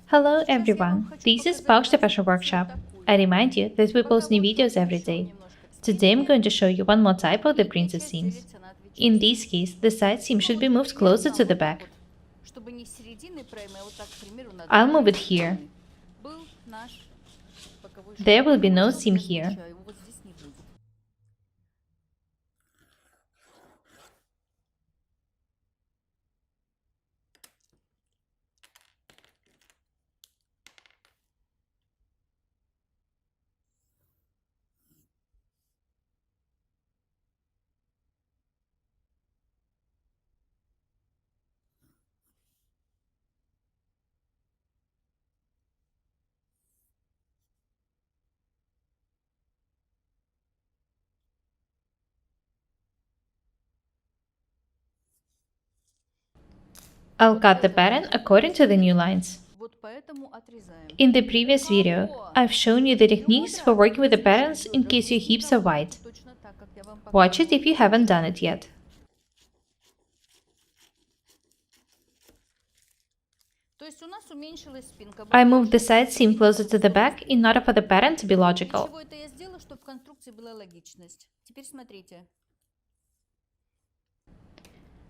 Hello everyone, this is Paukshte Fashion Workshop. I remind you that we post new videos every day. Today I'm going to show you one more type of the princess seams. In this case, the side seam should be moved closer to the back. I'll move it here. There will be no seam here. I'll cut the pattern according to the new lines. In the previous video, I've shown you the techniques for working with the patterns in case your hips are wide. Watch it if you haven't done it yet. I moved the side seam closer to the back in order for the pattern to be logical.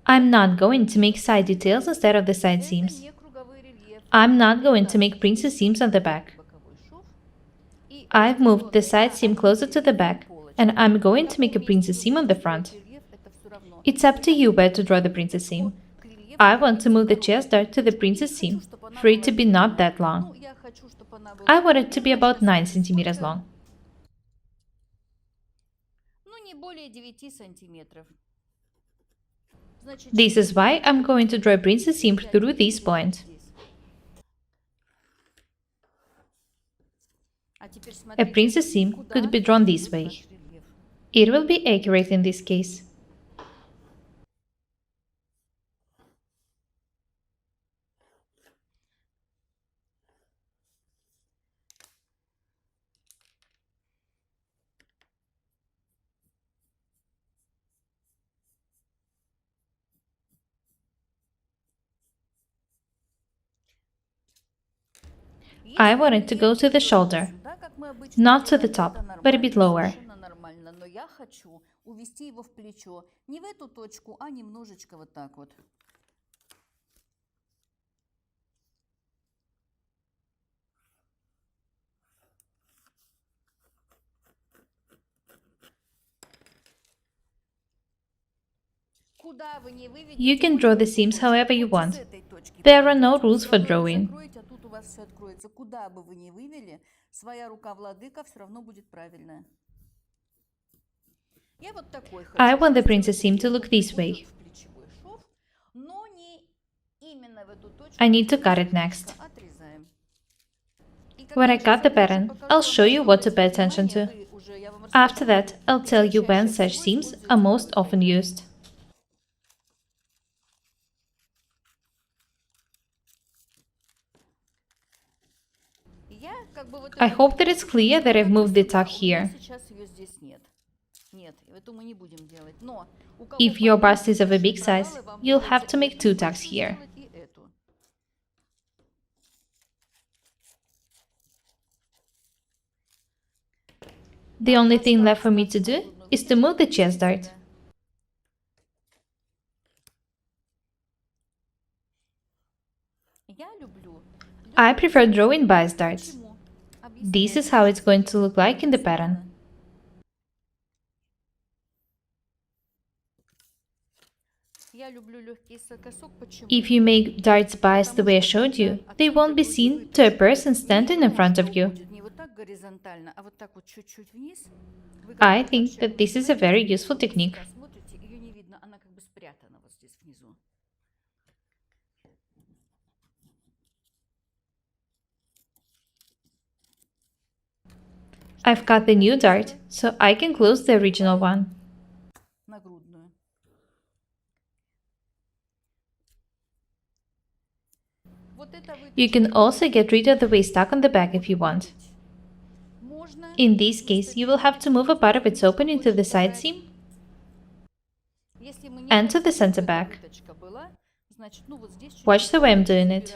I'm not going to make side details instead of the side seams. I'm not going to make princess seams on the back. I've moved the side seam closer to the back, and I'm going to make a princess seam on the front. It's up to you where to draw the princess seam. I want to move the chest dart to the princess seam, for it to be not that long. I want it to be about 9 centimeters long. This is why I'm going to draw a princess seam through this point. A princess seam could be drawn this way. It will be accurate in this case. I want it to go to the shoulder, not to the top, but a bit lower. You can draw the seams however you want. There are no rules for drawing. I want the princess seam to look this way. I need to cut it next. When I cut the pattern, I'll show you what to pay attention to. After that, I'll tell you when such seams are most often used. I hope that it's clear that I've moved the tuck here. If your bust is of a big size, you'll have to make 2 tucks here. The only thing left for me to do is to move the chest dart. I prefer drawing bias darts. This is how it's going to look like in the pattern. If you make darts biased the way I showed you, they won't be seen to a person standing in front of you. I think that this is a very useful technique. I've cut the new dart, so I can close the original one. You can also get rid of the waist tuck on the back if you want. In this case, you will have to move a part of its opening to the side seam and to the center back. Watch the way I'm doing it.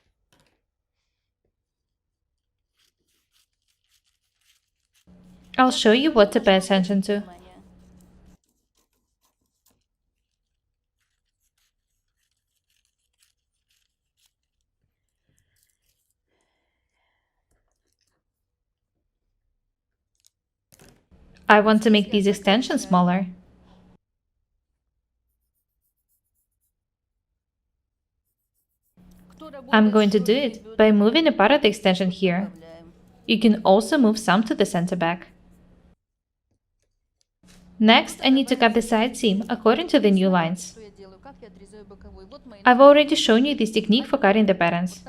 I'll show you what to pay attention to. I want to make these extensions smaller. I'm going to do it by moving a part of the extension here. You can also move some to the center back. Next, I need to cut the side seam according to the new lines. I've already shown you this technique for cutting the patterns.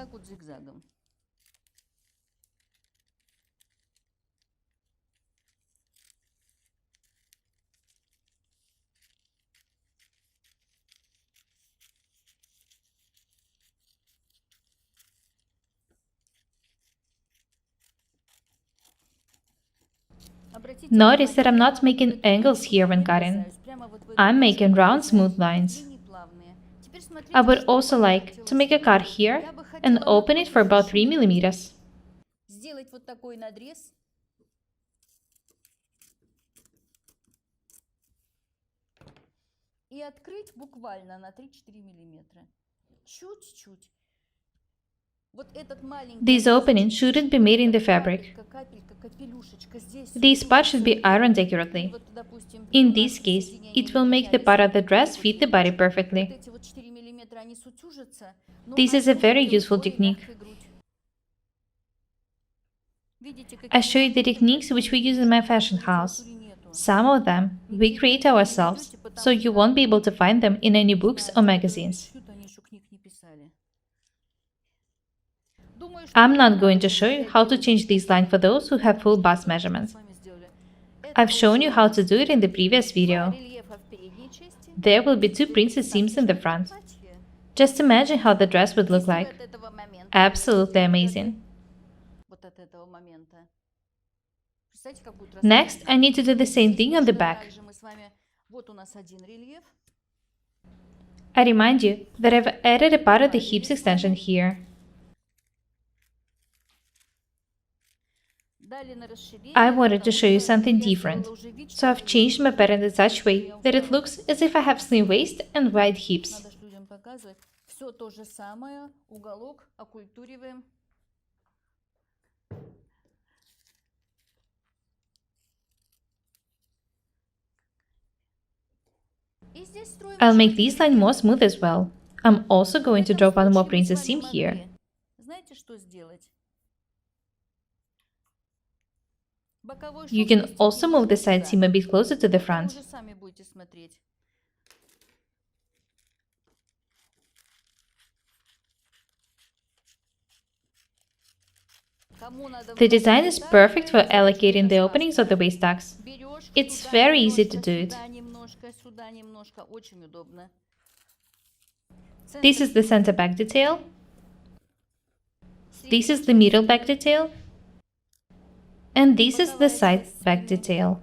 Notice that I'm not making angles here when cutting. I'm making round, smooth lines. I would also like to make a cut here and open it for about 3 millimeters. Сделать вот такой надрез. И открыть буквально на 3-4 миллиметра. Чуть-чуть. These openings shouldn't be made in the fabric. These parts should be ironed accurately. In this case, it will make the part of the dress fit the body perfectly. This is a very useful technique. I show you the techniques which we use in my fashion house. Some of them we create ourselves, so you won't be able to find them in any books or magazines. I'm not going to show you how to change this line for those who have full bust measurements. I've shown you how to do it in the previous video. There will be 2 princess seams in the front. Just imagine how the dress would look like. Absolutely amazing. Next, I need to do the same thing on the back. I remind you that I've added a part of the hips extension here. I wanted to show you something different, so I've changed my pattern in such a way that it looks as if I have slim waist and wide hips. I'll make this line more smooth as well. I'm also going to drop one more princess seam here. You can also move the side seam a bit closer to the front. The design is perfect for allocating the openings of the waist tucks. It's very easy to do it. This is the center back detail. This is the middle back detail. And this is the side back detail.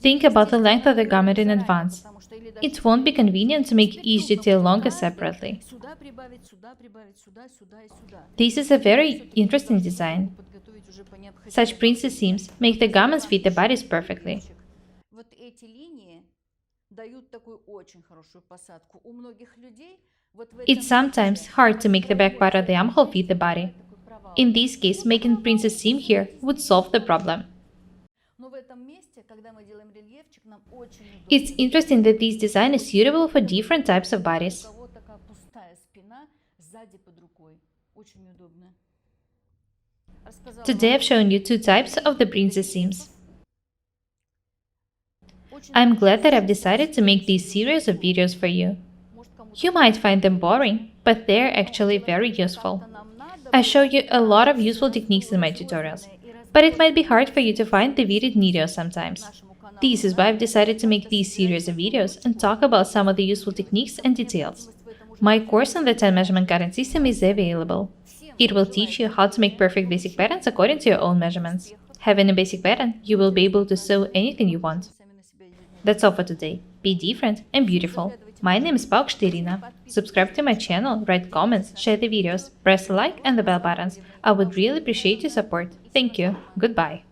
Think about the length of the garment in advance. It won't be convenient to make each detail longer separately. This is a very interesting design. Such princess seams make the garments fit the bodies perfectly. It's sometimes hard to make the back part of the armhole fit the body. In this case, making princess seam here would solve the problem. It's interesting that this design is suitable for different types of bodies. Today I've shown you 2 types of the princess seams. I'm glad that I've decided to make this series of videos for you. You might find them boring, but they're actually very useful. I show you a lot of useful techniques in my tutorials, but it might be hard for you to find the video needed sometimes. This is why I've decided to make these series of videos and talk about some of the useful techniques and details. My course on the 10 measurement cutting system is available. It will teach you how to make perfect basic patterns according to your own measurements. Having a basic pattern, you will be able to sew anything you want. That's all for today. Be different and beautiful. My name is Paukshte Irina. Subscribe to my channel, write comments, share the videos, press like and the bell buttons. I would really appreciate your support. Thank you. Goodbye.